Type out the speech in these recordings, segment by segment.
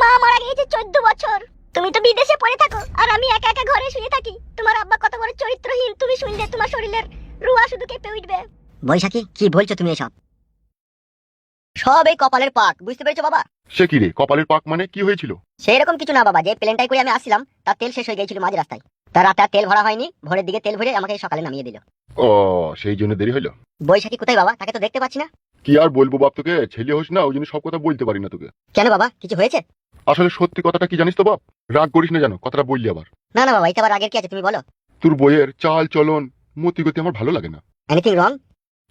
মা মারা গিয়েছে 14 বছর। তুমি তো বিদেশে পড়ে থাকো আর আমি একা একা ঘরে শুয়ে থাকি। তোমার আব্বা কত বড় চরিত্রহীন, তুমি শুনলে তোমার শরীরের রুয়া শুধু কেঁপে উঠবে। বৈশাখী, কি বলছো তুমি এসব? সব এই কপালের পাক, বুঝতে পেরেছো বাবা? সে কি রে, কপালের পাক মানে কি হয়েছিল? সেরকম কিছু না বাবা, যে প্লেনটাই করে আমি আসছিলাম তার তেল শেষ হয়ে গিয়েছিল মাঝ রাস্তায়। তার রাতে আর তেল ভরা হয়নি, ভোরের দিকে তেল ভরে আমাকে সকালে নামিয়ে দিল। ও, সেই জন্য দেরি হলো। বৈশাখী কোথায় বাবা? তাকে তো দেখতে পাচ্ছি না। কি আর বলবো বাপ, তোকে ছেলে হোস না, ওই জন্য সব কথা বলতে পারি না তোকে। কেন বাবা, কিছু হয়েছে? আসলে সত্যি কথাটা কি জানিস তো বাপ, রাগ করিস না জানো কথাটা বললি আবার। না না বাবা, এটা আবার আগের কি আছে তুমি বলো। তোর বইয়ের চাল চলন মতি গতি আমার ভালো লাগে না। Anything wrong?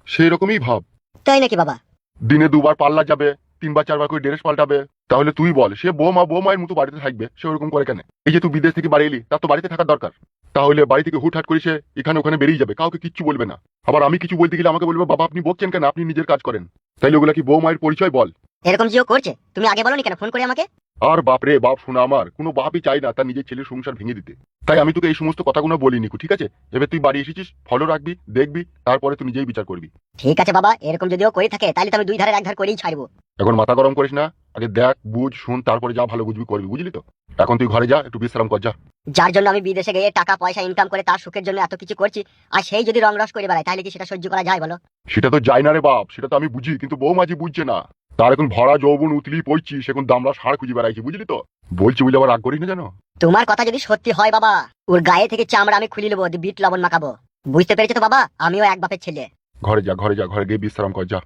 সেই রকমই ভাব। তাই নাকি বাবা? দিনে 2বার পাল্লা যাবে, 3বার 4বার করে ড্রেস পাল্টাবে। তাহলে তুই বল, সে বৌমায়ের মতো বাড়িতে থাকবে, সে ওরকম করে কেন? এই যে তুই বিদেশ থেকে বাড়ি এলি, তার তো বাড়িতে থাকার দরকার। তাহলে বাড়ি থেকে হুটহাট করে সে এখানে ওখানে বেরিয়ে যাবে, কাউকে কিচ্ছু বলবে না। আবার আমি কিছু বলতে গেলে আমাকে বলবে বাবা আপনি বকছেন কেন, আপনি নিজের কাজ করেন। তাইলে ওগুলা কি বৌমায়ের পরিচয় বল? এরকম জিও করছে, তুমি আগে বলনি কেন ফোন করে আমাকে? আর বাপ রে বাপ, শোনা, আমার কোনো বাপই চাই না তার নিজের ছেলের সংসার ভেঙে দিতে। তাই আমি তোকে এই সমস্ত কথাগুলো বলিনি, ঠিক আছে? এবার তুই বাড়ি এসেছিস, ফলো রাখবি, দেখবি, তারপরে তুই নিজেই বিচার করবি। ঠিক আছে বাবা, এরকম যদিও করে থাকে তাহলে তো আমি দুই ধারের এক ধার করেই ছাড়বো। এখন মাথা গরম করিস না, আগে দেখ বুঝ শুন, তারপরে যা ভালো বুঝবি করবি, বুঝলি তো? এখন তুই ঘরে যা, একটু বিশ্রাম কর যা। যার জন্য আমি বিদেশে গিয়ে টাকা পয়সা ইনকাম করে তার সুখের জন্য এত কিছু করছি, আর সেই যদি রং রস করে বেড়ায় তাহলে কি সেটা সহ্য করা যায় বলো? সেটা তো যায় না রে বাপ, সেটা তো আমি বুঝি, কিন্তু বৌমাজি বুঝছে না। তার এখন ভরা যৌবন উতলি পড়ছি, সে এখন দামড়া সার খুঁজে বেড়াইছি, বুঝলি তো? বলছি বুঝলে আবার রাগ করিস না জানো। তোমার কথা যদি সত্যি হয় বাবা, ওর গায়ে থেকে চামড়া আমি খুলে নেবো, বিট লবণ মাখাবো। বুঝতে পেরেছো তো বাবা, আমিও এক বাপের ছেলে। ঘরে যা, ঘরে যা, ঘরে গিয়ে বিশ্রাম কর যা।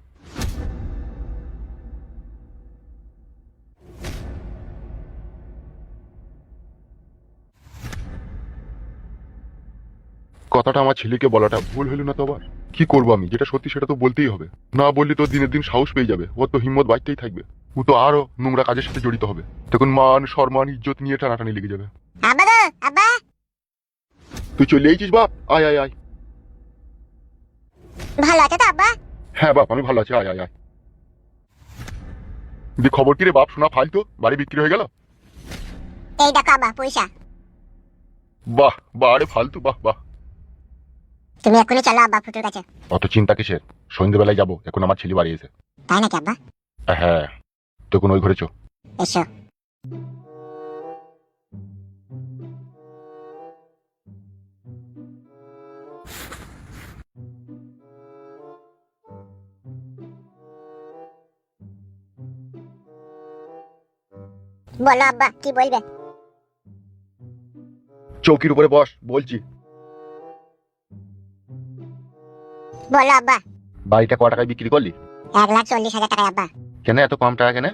কথাটা আমার ছেলেকে বলাটা ভুল হলো না তো আবার? কি করবো আমি, যেটা সত্যি সেটা তো বলতেই হবে। না বললে তো দিনের দিন সাহস পেয়ে যাবে, ওর তো হিম্মত বাড়তেই থাকবে। ও তো আরো নোংরা কাজের সাথে জড়িত হবে, তখন মান সম্মান ইজ্জত নিয়ে টানাটানি লেগে যাবে। আব্বা গো, আব্বা। তুই চলে এইছিস বাপ, আয় আয় আয়। ভালো আছে তো আব্বা? হ্যাঁ বাপ, আমি ভালো আছি, আয় আয় আয়। দি খবর কি রে বাপ, শোনা ফালতু বাড়ি বিক্রি হয়ে গেল? এই দেখো আব্বা পয়সা। বাহ বাহ, আরে ফালতু, বাহ বাহ। তুমি এখনই চলো আব্বা ফুটুর কাছে। অত চিন্তা কিসের, সন্ধ্যেবেলায় যাবো, এখন আমার ছেলে বাড়ি এসে। তাই নাকি আব্বা? হ্যাঁ, তখন ওই ঘরে চো। এসো। বলো আব্বা, কি বলবে? চৌকির উপরে বস, বলছি। বলো আব্বা। বাড়িটা ক টাকায় বিক্রি করলি? 1,40,000 টাকা আব্বা। কেন এত কম টাকা কেন?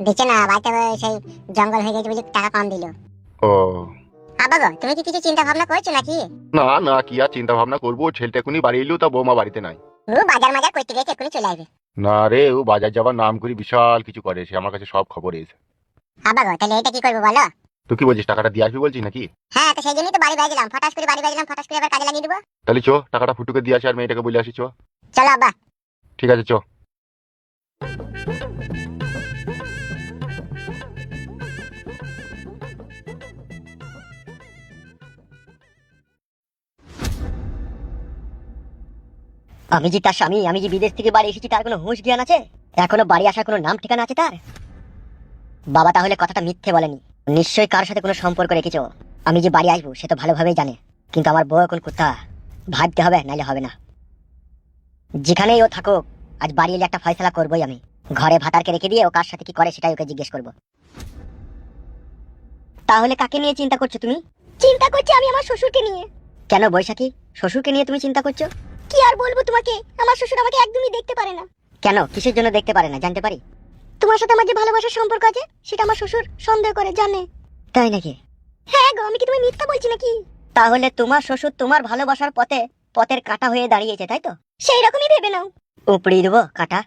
দিচ্ছে না, বাড়িতে সেই জঙ্গল হয়ে গেছে বুঝি, টাকা কম দিল। ও আব্বা গো, তুমি কি কিছু চিন্তা ভাবনা করছো নাকি? না না, কি আর চিন্তা ভাবনা করবো, ছেলেটা এখনই বাড়ি এলো, তা বৌমা বাড়িতে নাই। ও বাজার মাজার করতে গেছে, এখনই চলে আসবে। না রে, ও বাজার যাবার নাম করে বিশাল কিছু করে, সে আমার কাছে সব খবর এসে। আব্বা গো, তাহলে এটা কি করবো বলো? তুই কি বলছিস, টাকাটা দিয়ে আসবি বলছিস নাকি? হ্যাঁ, তো সেই জন্যই তো বাড়ি বাইরে গেলাম, ফটাস করে বাড়ি বাইরে গেলাম, ফটাস করে আবার কাজে লাগিয়ে দেবো। তাহলে চো, টাকাটা ফুটুকে দিয়ে আসি আর মেয়েটাকে বলে আসি, চো। চলো আব্বা। ঠিক আছে চো। আমি যে তার স্বামী, আমি যে বিদেশ থেকে বাড়ি এসেছি, তার কোনো হুঁশ জ্ঞান আছে? এখনো বাড়ি আসার কোনো নাম ঠিকানা আছে তার? বাবা তাহলে কথাটা মিথ্যে বলেনি, নিশ্চয়ই কার সাথে কোনো সম্পর্ক রেখেছো। আমি যে বাড়ি আসবো সে তো ভালোভাবেই জানে, কিন্তু আমার বউ এখন কোথা, ভাবতে হবে, নাইলে হবে না। যেখানেই ও থাকুক, আজ বাড়ি এলে একটা ফয়সালা করবোই আমি। ঘরে ভাতারকে রেখে দিয়ে ও কার সাথে কি করে সেটাই ওকে জিজ্ঞেস করবো। তাহলে কাকে নিয়ে চিন্তা করছো তুমি? চিন্তা করছি আমি আমার শ্বশুরকে নিয়ে। কেন বৈশাখী, শ্বশুরকে নিয়ে তুমি চিন্তা করছো? কি আর বলবো তোমাকে, আমার শ্বশুর আমাকে একদমই দেখতে পারে না। কেন, কিসের জন্য দেখতে পারে না জানতে পারি? তোমার সাথে আমার যে ভালোবাসার সম্পর্ক আছে সেটা আমার শ্বশুর সন্দেহ করে, জানে। তাই নাকি? হ্যাঁ গো, আমি কি তুমি মিথ্যা বলছি নাকি? তাহলে তোমার শ্বশুর তোমার ভালোবাসার পথের কাঁটা হয়ে দাঁড়িয়েছে, তাই তো? সেই রকমই ভেবে নাও। উপড়ে দেবো কাঁটা?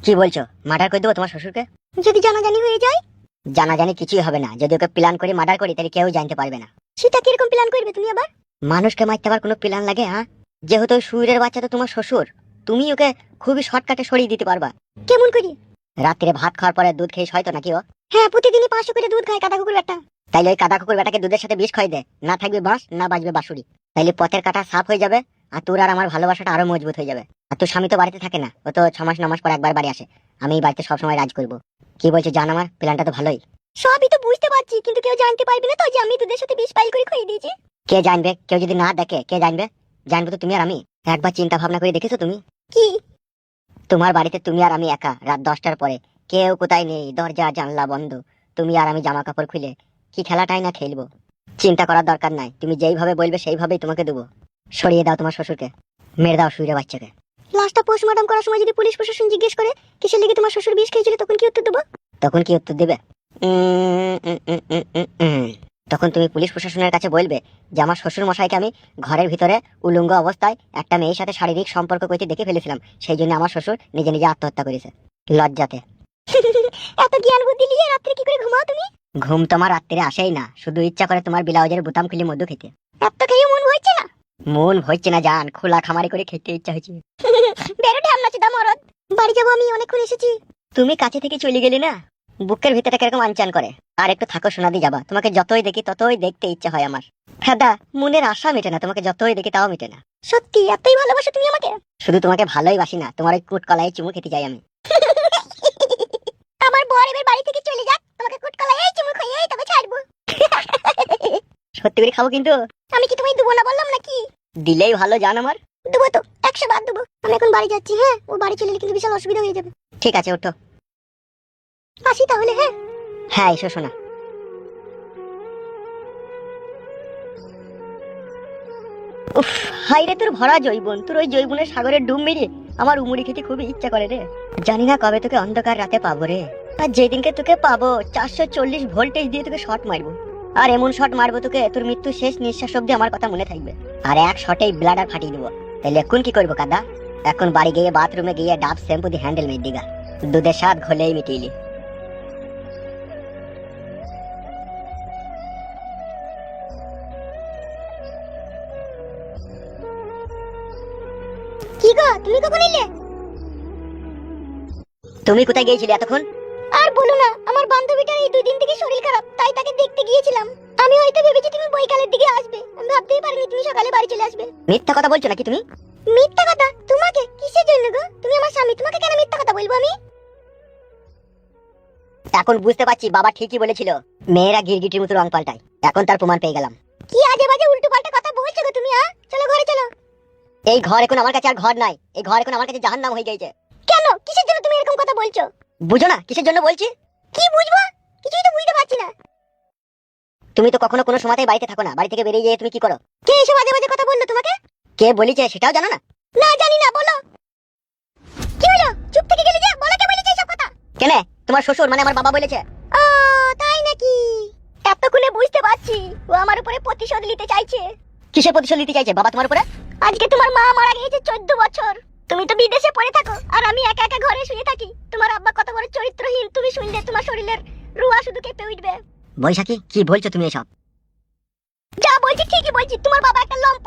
কি বলছো, মার্ডার করে দেবো তোমার শ্বশুরকে? যদি জানাজানি হয়ে যায়? জানাজানি কিছুই হবে না, যদি ওকে প্ল্যান করে মার্ডার করি তাহলে কেউ জানতে পারবে না। সেটা কিরকম প্ল্যান করবে তুমি আবার? মানুষকে মারতে আবার কোনো প্ল্যান লাগে? হ্যাঁ, যেহেতু সুরের বাচ্চা তো তোমার শ্বশুর, তুমি ওকে খুবই শর্টকাটে সরিয়ে দিতে পারবা। কেমন করি? রাত্রে ভাত খাওয়ার পরে দুধ খেয়ে হয়তো নাকি ও? হ্যাঁ, প্রতিদিনই 500 করে দুধ খায় কাদা কুকুর বেটা। তাইলে ওই কাদা কুকুর বেটাকে দুধের সাথে বিষ খাই দে, না থাকবে বাঁশ, না বাজবে বাঁশুরি। তাইলে পথের কাটা সাফ হয়ে যাবে, আর তোর আর আমার ভালোবাসাটা আরো মজবুত হয়ে যাবে। আর তোর স্বামী তো বাড়িতে থাকে না, ও তো 6 মাস 9 মাস পর একবার বাড়ি আসে। আমি এই বাড়িতে সবসময় রাজ করব। কি বলছো জান, আমার প্ল্যানটা তো ভালোই। সবই তো বুঝতে পারছি, কিন্তু কেউ জানতে পারবে না তো যে আমি তোদের সাথে বিষ পাইল করে খুঁয়ে দিয়েছি। কে জানবে? কেউ যদি না দেখে কে জানবে? জানবো তো তুমি আর আমি। একবার চিন্তা ভাবনা করে দেখেছো তুমি? কি? তোমার বাড়িতে তুমি আর আমি একা, রাত 10টার পরে কেউ কোথায় নেই, দরজা জানলা বন্ধ, তুমি আর আমি জামা কাপড় খুলে কি খেলাটাই না খেলবো। চিন্তা করার দরকার নাই, তুমি যেইভাবে বলবে সেইভাবেই তোমাকে দেবো। সরিয়ে দাও তোমার শ্বশুরকে, মেরে দাও শুইরে বাচ্চাকে। লাশটা পোস্টমর্টম করার সময় যদি পুলিশ প্রশাসন জিজ্ঞেস করে কিসের লেগে তোমার শ্বশুর বিষ খেয়েছিল, তখন কি উত্তর দেবো? তখন কি উত্তর দেবে? তখন তুমি পুলিশ প্রশাসনের কাছে বলবে যে আমার শ্বশুর মশাইকে আমি ঘরের ভিতরে উলঙ্গ অবস্থায় একটা মেয়ের সাথে শারীরিক সম্পর্ক করতে দেখে ফেলেছিলাম, সেই জন্য আমার শ্বশুর নিজে নিজে আত্মহত্যা করেছে লজ্জাতে। এত জ্ঞান বুদ্ধি নিয়ে রাত্রে কি করে ঘুমাও তুমি? ঘুম তোমার রাত্রে আসেই না, শুধু ইচ্ছা করে তোমার ব্লাউজের বোতাম খুলে মধু খেতে। এত খেয়ে মন হচ্ছে না? মন হচ্ছে না জান, খোলা খামারি করে খেতে ইচ্ছা হচ্ছে। বেরো ঢ্যামনা চিদা মরদ, বাড়ি যাবো আমি, অনেকক্ষণ এসেছি। তুমি কাছে থেকে চলে গেলে না, বুকের ভিতরে কিরকম আনচান করে। আর একটু থাকো সোনাদি যাবা, তোমাকে যতই দেখি ততই দেখতে ইচ্ছা হয় আমার। ফেদা মনের আশা মেটে না, তোমাকে যতই দেখি তাও মেটে না। সত্যি এতই ভালোবাসো তুমি আমাকে? শুধু তোমাকে ভালোই বাসি না, তোমার ওই কুট কলায় চুমু খেতে যাই আমি। আমার বর এবার বাড়ি থেকে চলে যাক, তোমাকে কুট কলায় চুমু খাইয়ে তবে ছাড়বো। সত্যি করে খাবো কিন্তু। আমি কি তোমায় দেবো না বললাম নাকি? দিলেই ভালো জান আমার। দেবো তো, 100 বার দেবো। আমি এখন বাড়ি যাচ্ছি, হ্যাঁ? ও বাড়ি চলে গেলে কিন্তু বিশাল অসুবিধা হয়ে যাবে। ঠিক আছে, ওঠো। আসি তাহলে, হ্যাঁ? হ্যাঁ এসো শোনা। উফ, হাইরে তোর ভরা জৈবন, তোর ওই জৈবনের সাগরের ডুব মেরে আমার উমুড়ি খেতে খুবই ইচ্ছা করে রে। জানি না কবে তোকে অন্ধকার রাতে পাবো রে। আর যেদিনকে তোকে পাবো 440 ভোল্টেজ দিয়ে তোকে শট মারবো। আর এমন শট মারবো তোকে, তোর মৃত্যু শেষ নিঃশ্বাস অব্দি আমার কথা মনে থাকবে। আর এক শটেই ব্লাডার ফাটিয়ে দেবো। তাহলে এখন কি করবো কাদা? এখন বাড়ি গিয়ে বাথরুমে গিয়ে ডাব শ্যাম্পু দিয়ে হ্যান্ডেল মেরে দিগা, দুধের স্বাদ ঘোলেই মিটিয়ে। কি গো, তুমি কখন এলে? তুমি কোথায় গিয়েছিলে এতক্ষণ? আর বলো না, আমার বান্ধবীটার এই 2 দিন থেকে শরীর খারাপ, তাই তাকে দেখতে গিয়েছিলাম। আমি হয়তো ভেবেছি তুমি বৈকালের দিকে আসবে, আমি ভাবতেই পারিনি তুমি সকালে বাড়ি চলে আসবে। মিথ্যা কথা বলছো নাকি তুমি? মিথ্যা কথা? তোমাকে কিসের জন্য গো? তুমি আমার স্বামী, তোমাকে কেন মিথ্যা কথা বলবো আমি? এখন বুঝতে পারছি বাবা ঠিকই বলেছিল, মেয়েরা গিরগিটির মতো রং পাল্টায়। এখন তার প্রমাণ পেয়ে গেলাম। কি আজে বাজে উল্টো পাল্টা কথা বলছো গো তুমি? চলো ঘরে চলো। এই ঘর এখন আমার কাছে আর ঘর নাই, এই ঘর এখন আমার কাছে জাহান্নাম হয়ে গেছে। কেন, কিসের জন্য তুমি এরকম কথা বলছো? বুঝো না কিসের জন্য বলছি? কি বুঝবো? কিছুই তো বুঝতে পারছি না। তুমি তো কখনো কোনো সময়তেই বাড়িতে থাকো না, বাড়ি থেকে বেরিয়ে গিয়ে তুমি কি করো? কে এসব আজে বাজে কথা বললো তোমাকে? কে বলেছে সেটাও জানো না? না জানি না, বলো। কি হলো, চুপ থেকে গেলে যে? বলো কে বলেছে এসব কথা? কেন, তোমার শ্বশুর মানে আমার বাবা বলেছে। ও তাই নাকি? এতক্ষণে বুঝতে পারছি ও আমার উপরে প্রতিশোধ নিতে চাইছে। কিসের প্রতিশোধ নিতে চাইছে বাবা তোমার উপরে? আজকে তোমার মা মারা গিয়েছে 14 বছর। তুমি তো বিদেশে পড়ে থাকো আর আমি একা একা ঘরে শুয়ে থাকি। তোমার আব্বা কত বড় চরিত্রহীন, তুমি শুনলে তোমার শরীরের রুয়া শুধু কেঁপে উঠবে। বৈশাখী, কি বলছো তুমি এসব? যা বলছি ঠিকই বলছি, তোমার বাবা একটা লম্পট